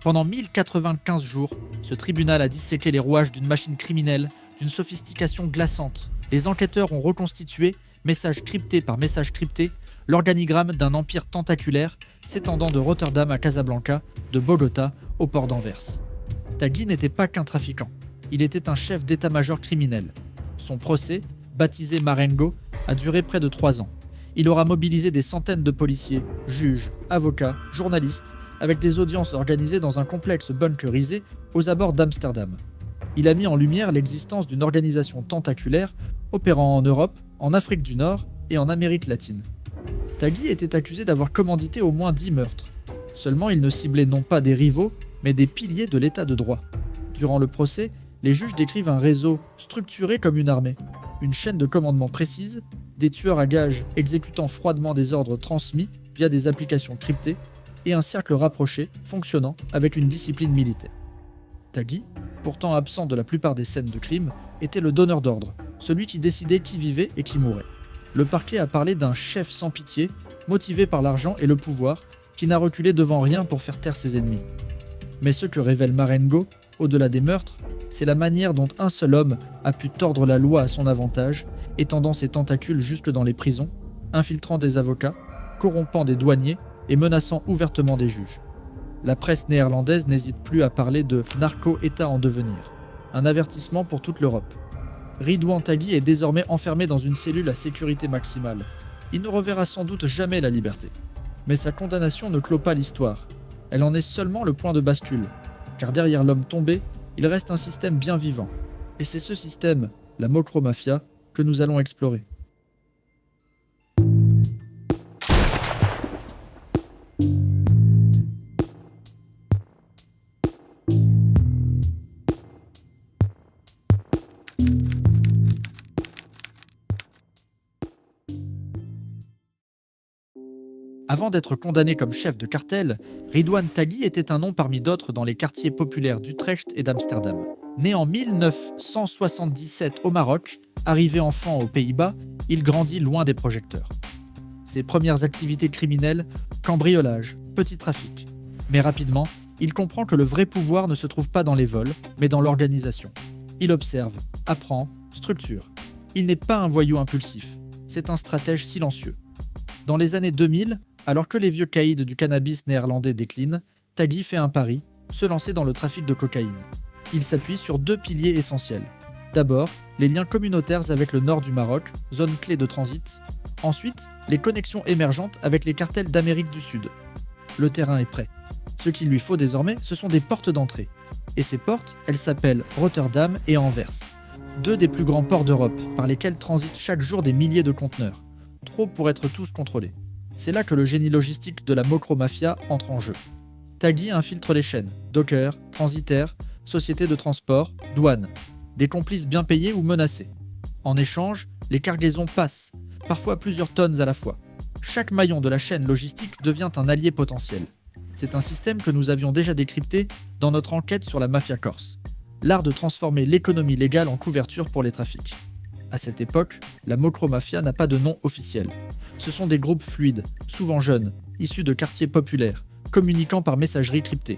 Pendant 1095 jours, ce tribunal a disséqué les rouages d'une machine criminelle d'une sophistication glaçante. Les enquêteurs ont reconstitué, message crypté par message crypté, l'organigramme d'un empire tentaculaire s'étendant de Rotterdam à Casablanca, de Bogota au port d'Anvers. Taghi n'était pas qu'un trafiquant, il était un chef d'état-major criminel. Son procès, baptisé Marengo, a duré près de 3 ans. Il aura mobilisé des centaines de policiers, juges, avocats, journalistes, avec des audiences organisées dans un complexe bunkerisé aux abords d'Amsterdam. Il a mis en lumière l'existence d'une organisation tentaculaire opérant en Europe, en Afrique du Nord et en Amérique latine. Taghi était accusé d'avoir commandité au moins 10 meurtres. Seulement, il ne ciblait non pas des rivaux, mais des piliers de l'état de droit. Durant le procès, les juges décrivent un réseau structuré comme une armée, une chaîne de commandement précise, des tueurs à gages exécutant froidement des ordres transmis via des applications cryptées, et un cercle rapproché fonctionnant avec une discipline militaire. Taghi, pourtant absent de la plupart des scènes de crime, était le donneur d'ordre, celui qui décidait qui vivait et qui mourait. Le parquet a parlé d'un chef sans pitié, motivé par l'argent et le pouvoir, qui n'a reculé devant rien pour faire taire ses ennemis. Mais ce que révèle Marengo, au-delà des meurtres, c'est la manière dont un seul homme a pu tordre la loi à son avantage, étendant ses tentacules jusque dans les prisons, infiltrant des avocats, corrompant des douaniers et menaçant ouvertement des juges. La presse néerlandaise n'hésite plus à parler de narco-État en devenir, un avertissement pour toute l'Europe. Ridouan Taghi est désormais enfermé dans une cellule à sécurité maximale. Il ne reverra sans doute jamais la liberté. Mais sa condamnation ne clôt pas l'histoire. Elle en est seulement le point de bascule, car derrière l'homme tombé, il reste un système bien vivant. Et c'est ce système, la Mokromafia, que nous allons explorer. Avant d'être condamné comme chef de cartel, Ridouan Taghi était un nom parmi d'autres dans les quartiers populaires d'Utrecht et d'Amsterdam. Né en 1977 au Maroc, arrivé enfant aux Pays-Bas, il grandit loin des projecteurs. Ses premières activités criminelles, cambriolage, petit trafic. Mais rapidement, il comprend que le vrai pouvoir ne se trouve pas dans les vols, mais dans l'organisation. Il observe, apprend, structure. Il n'est pas un voyou impulsif, c'est un stratège silencieux. Dans les années 2000, alors que les vieux caïds du cannabis néerlandais déclinent, Taghi fait un pari, se lancer dans le trafic de cocaïne. Il s'appuie sur 2 piliers essentiels. D'abord, les liens communautaires avec le nord du Maroc, zone clé de transit. Ensuite, les connexions émergentes avec les cartels d'Amérique du Sud. Le terrain est prêt. Ce qu'il lui faut désormais, ce sont des portes d'entrée. Et ces portes, elles s'appellent Rotterdam et Anvers. 2 des plus grands ports d'Europe, par lesquels transitent chaque jour des milliers de conteneurs. Trop pour être tous contrôlés. C'est là que le génie logistique de la Mokromafia entre en jeu. Taghi infiltre les chaînes, dockers, transitaires, sociétés de transport, douanes, des complices bien payés ou menacés. En échange, les cargaisons passent, parfois plusieurs tonnes à la fois. Chaque maillon de la chaîne logistique devient un allié potentiel. C'est un système que nous avions déjà décrypté dans notre enquête sur la mafia corse. L'art de transformer l'économie légale en couverture pour les trafics. À cette époque, la Mokromafia n'a pas de nom officiel. Ce sont des groupes fluides, souvent jeunes, issus de quartiers populaires, communiquant par messagerie cryptée.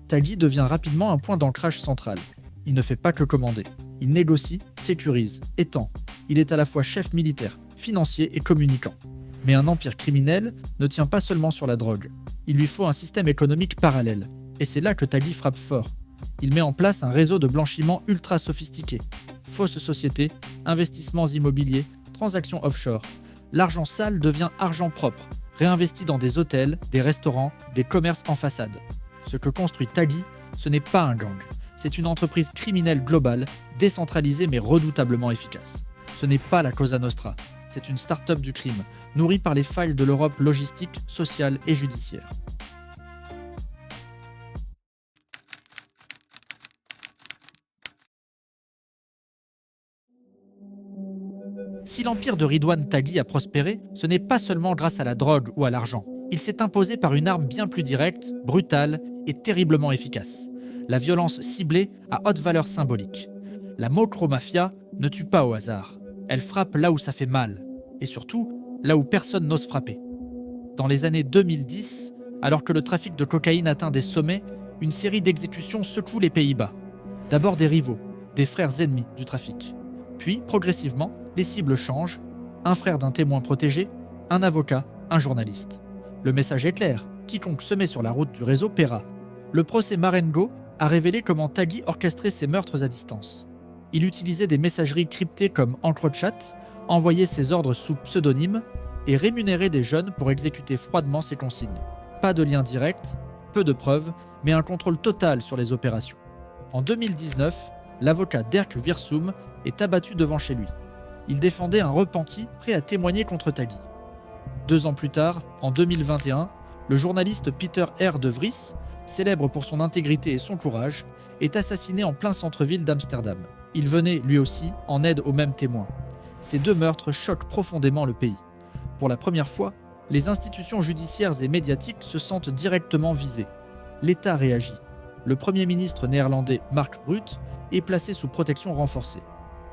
Taghi devient rapidement un point d'ancrage central. Il ne fait pas que commander. Il négocie, sécurise, étend. Il est à la fois chef militaire, financier et communicant. Mais un empire criminel ne tient pas seulement sur la drogue. Il lui faut un système économique parallèle. Et c'est là que Taghi frappe fort. Il met en place un réseau de blanchiment ultra sophistiqué. Fausses sociétés, investissements immobiliers, transactions offshore. L'argent sale devient argent propre, réinvesti dans des hôtels, des restaurants, des commerces en façade. Ce que construit Taghi, ce n'est pas un gang. C'est une entreprise criminelle globale, décentralisée mais redoutablement efficace. Ce n'est pas la Cosa Nostra, c'est une start-up du crime, nourrie par les failles de l'Europe logistique, sociale et judiciaire. Si l'empire de Ridouan Taghi a prospéré, ce n'est pas seulement grâce à la drogue ou à l'argent. Il s'est imposé par une arme bien plus directe, brutale et terriblement efficace. La violence ciblée à haute valeur symbolique. La Mokromafia ne tue pas au hasard. Elle frappe là où ça fait mal. Et surtout, là où personne n'ose frapper. Dans les années 2010, alors que le trafic de cocaïne atteint des sommets, une série d'exécutions secoue les Pays-Bas. D'abord des rivaux, des frères ennemis du trafic. Puis, progressivement, les cibles changent. Un frère d'un témoin protégé, un avocat, un journaliste. Le message est clair, quiconque se met sur la route du réseau paiera. Le procès Marengo a révélé comment Tagui orchestrait ses meurtres à distance. Il utilisait des messageries cryptées comme EncroChat, envoyait ses ordres sous pseudonyme et rémunérait des jeunes pour exécuter froidement ses consignes. Pas de lien direct, peu de preuves, mais un contrôle total sur les opérations. En 2019, l'avocat Dirk Wiersum est abattu devant chez lui. Il défendait un repenti prêt à témoigner contre Tagui. 2 ans plus tard, en 2021, le journaliste Peter R. de Vries, célèbre pour son intégrité et son courage, est assassiné en plein centre-ville d'Amsterdam. Il venait, lui aussi, en aide aux mêmes témoins. Ces 2 meurtres choquent profondément le pays. Pour la première fois, les institutions judiciaires et médiatiques se sentent directement visées. L'État réagit. Le Premier ministre néerlandais Mark Rutte est placé sous protection renforcée.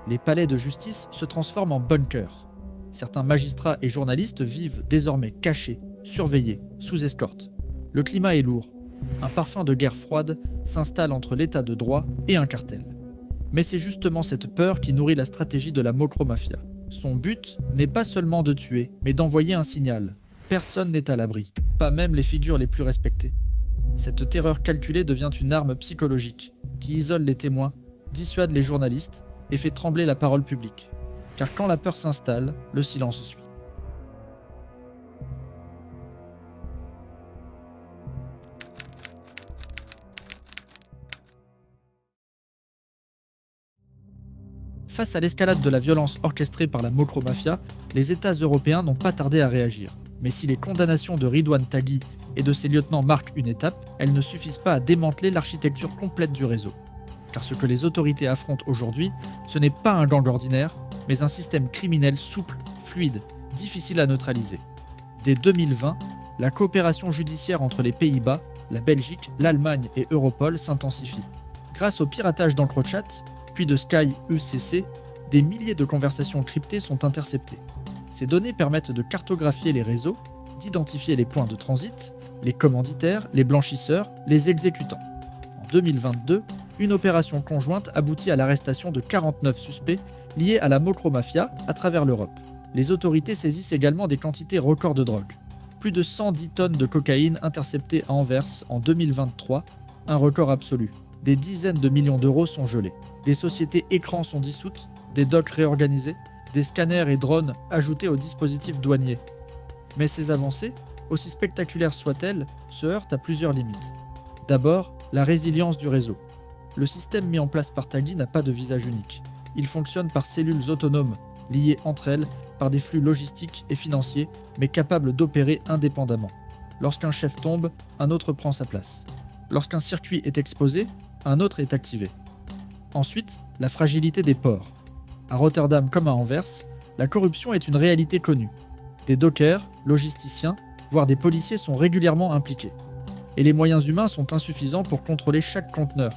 Les palais de justice se transforment en bunkers. Certains magistrats et journalistes vivent désormais cachés, surveillés, sous escorte. Le climat est lourd. Un parfum de guerre froide s'installe entre l'état de droit et un cartel. Mais c'est justement cette peur qui nourrit la stratégie de la Mokromafia. Son but n'est pas seulement de tuer, mais d'envoyer un signal. Personne n'est à l'abri, pas même les figures les plus respectées. Cette terreur calculée devient une arme psychologique qui isole les témoins, dissuade les journalistes et fait trembler la parole publique. Car quand la peur s'installe, le silence suit. Face à l'escalade de la violence orchestrée par la Mokromafia, les États européens n'ont pas tardé à réagir. Mais si les condamnations de Ridwan Tagui et de ses lieutenants marquent une étape, elles ne suffisent pas à démanteler l'architecture complète du réseau. Car ce que les autorités affrontent aujourd'hui, ce n'est pas un gang ordinaire, mais un système criminel souple, fluide, difficile à neutraliser. Dès 2020, la coopération judiciaire entre les Pays-Bas, la Belgique, l'Allemagne et Europol s'intensifie. Grâce au piratage d'EncroChat, puis de Sky UCC, des milliers de conversations cryptées sont interceptées. Ces données permettent de cartographier les réseaux, d'identifier les points de transit, les commanditaires, les blanchisseurs, les exécutants. En 2022, une opération conjointe aboutit à l'arrestation de 49 suspects liés à la Mokromafia à travers l'Europe. Les autorités saisissent également des quantités records de drogue. Plus de 110 tonnes de cocaïne interceptées à Anvers en 2023, un record absolu. Des dizaines de millions d'euros sont gelés. Des sociétés écrans sont dissoutes, des docks réorganisés, des scanners et drones ajoutés aux dispositifs douaniers. Mais ces avancées, aussi spectaculaires soient-elles, se heurtent à plusieurs limites. D'abord, la résilience du réseau. Le système mis en place par Tagui n'a pas de visage unique. Il fonctionne par cellules autonomes, liées entre elles par des flux logistiques et financiers, mais capables d'opérer indépendamment. Lorsqu'un chef tombe, un autre prend sa place. Lorsqu'un circuit est exposé, un autre est activé. Ensuite, la fragilité des ports. À Rotterdam comme à Anvers, la corruption est une réalité connue. Des dockers, logisticiens, voire des policiers sont régulièrement impliqués. Et les moyens humains sont insuffisants pour contrôler chaque conteneur.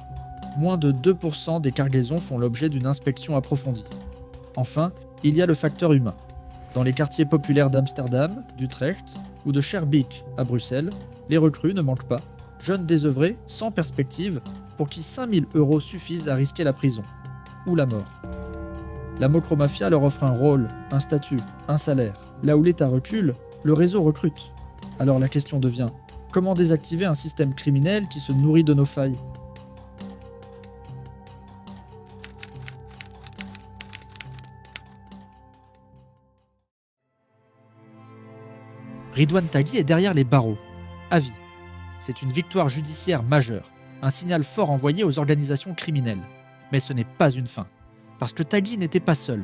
Moins de 2% des cargaisons font l'objet d'une inspection approfondie. Enfin, il y a le facteur humain. Dans les quartiers populaires d'Amsterdam, d'Utrecht ou de Schaerbeek à Bruxelles, les recrues ne manquent pas, jeunes désœuvrés, sans perspective, pour qui 5 000 € suffisent à risquer la prison ou la mort. La Mokromafia leur offre un rôle, un statut, un salaire. Là où l'État recule, le réseau recrute. Alors la question devient, comment désactiver un système criminel qui se nourrit de nos failles ? Ridwan Tagui est derrière les barreaux, à vie. C'est une victoire judiciaire majeure, un signal fort envoyé aux organisations criminelles. Mais ce n'est pas une fin. Parce que Tagui n'était pas seul.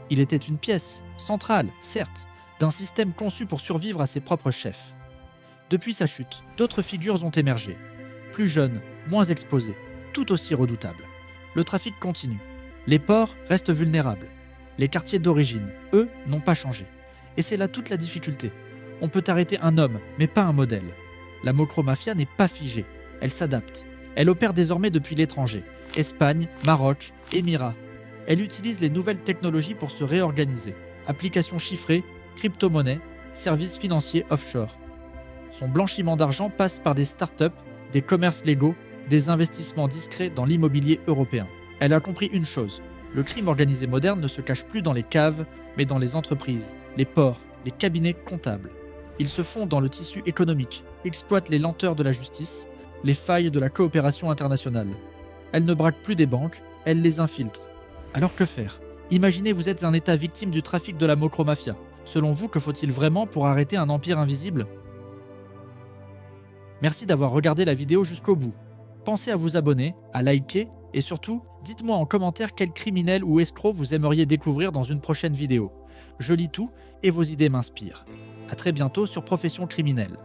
Il était une pièce, centrale, certes, d'un système conçu pour survivre à ses propres chefs. Depuis sa chute, d'autres figures ont émergé. Plus jeunes, moins exposées, tout aussi redoutables. Le trafic continue. Les ports restent vulnérables. Les quartiers d'origine, eux, n'ont pas changé. Et c'est là toute la difficulté. On peut arrêter un homme, mais pas un modèle. La Mokromafia n'est pas figée. Elle s'adapte. Elle opère désormais depuis l'étranger. Espagne, Maroc, Émirats. Elle utilise les nouvelles technologies pour se réorganiser. Applications chiffrées, crypto-monnaies, services financiers offshore. Son blanchiment d'argent passe par des startups, des commerces légaux des investissements discrets dans l'immobilier européen. Elle a compris une chose, le crime organisé moderne ne se cache plus dans les caves, mais dans les entreprises, les ports, les cabinets comptables. Ils se font dans le tissu économique, exploitent les lenteurs de la justice, les failles de la coopération internationale. Elle ne braque plus des banques, elle les infiltre. Alors que faire? Imaginez vous êtes un État victime du trafic de la micromafia. Selon vous, que faut-il vraiment pour arrêter un empire invisible? Merci d'avoir regardé la vidéo jusqu'au bout. Pensez à vous abonner, à liker et surtout, dites-moi en commentaire quel criminel ou escroc vous aimeriez découvrir dans une prochaine vidéo. Je lis tout et vos idées m'inspirent. À très bientôt sur Profession Criminelle.